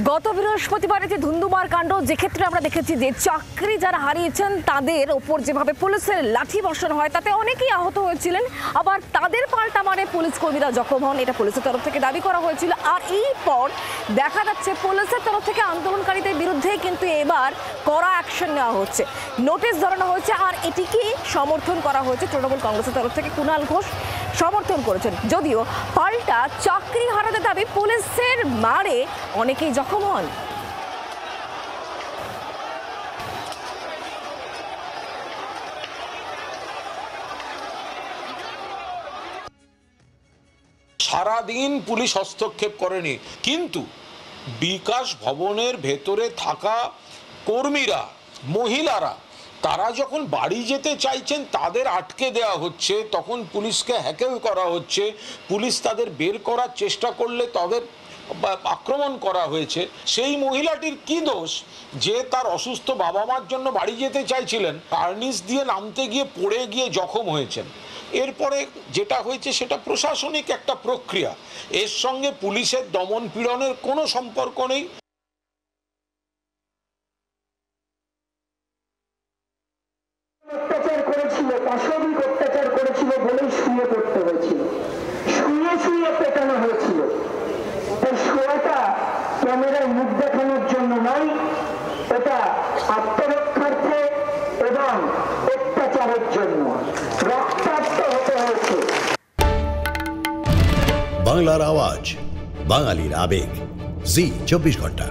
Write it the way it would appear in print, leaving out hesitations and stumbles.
গত বৃহস্পতিবারে যে ধুন্ধুমার কাণ্ড, যে ক্ষেত্রে আমরা দেখেছি যে চাকরি যারা হারিয়েছেন তাদের ওপর যেভাবে পুলিশের লাঠি বর্ষণ হয় তাতে অনেকেই আহত হয়েছিলেন, আবার তাদের পাল্টা মারে পুলিশ কর্মীরা জখম হন, এটা পুলিশের তরফ থেকে দাবি করা হয়েছিল। আর এরপর দেখা যাচ্ছে পুলিশের তরফ থেকে আন্দোলনকারীদের বিরুদ্ধে কিন্তু এবার কড়া অ্যাকশন নেওয়া হচ্ছে, নোটিশ ধরানো হয়েছে। আর এটিকে সমর্থন করা হয়েছে তৃণমূল কংগ্রেসের তরফ থেকে। কুণাল ঘোষ সমর্থন করেছেন, যদিও পাল্টা চাকরি হারাতে দাবি পুলিশের মারে অনেকেই জখম হন। সারাদিন পুলিশ হস্তক্ষেপ করেনি, কিন্তু বিকাশ ভবনের ভেতরে থাকা কর্মীরা, মহিলারা, তারা যখন বাড়ি যেতে চাইছেন তাদের আটকে দেওয়া হচ্ছে, তখন পুলিশকে হ্যাকেল করা হচ্ছে। পুলিশ তাদের বের করার চেষ্টা করলে তাদের আক্রমণ করা হয়েছে। সেই মহিলাটির কি দোষ যে তার অসুস্থ বাবা মার জন্য বাড়ি যেতে চাইছিলেন, কার্নিশ দিয়ে নামতে গিয়ে পড়ে গিয়ে জখম হয়েছেন। এরপরে যেটা হয়েছে সেটা প্রশাসনিক একটা প্রক্রিয়া, এর সঙ্গে পুলিশের দমন পীড়নের কোনো সম্পর্ক নেই। অত্যাচার করেছিল, পাশবিক অত্যাচার করেছিল বলেই শুয়ে পড়তে হয়েছিল, শুয়ে শুয়ে পেটানো হয়েছিল। তাই শোয়াটা ক্যামেরায় মুখ দেখানোর জন্য নয়, এটা আত্মরক্ষার্থে এবং অত্যাচারের জন্য রক্তাক্ত হতে হয়েছে। বাংলার আওয়াজ, বাঙালির আবেগ, জি 24 ঘন্টা।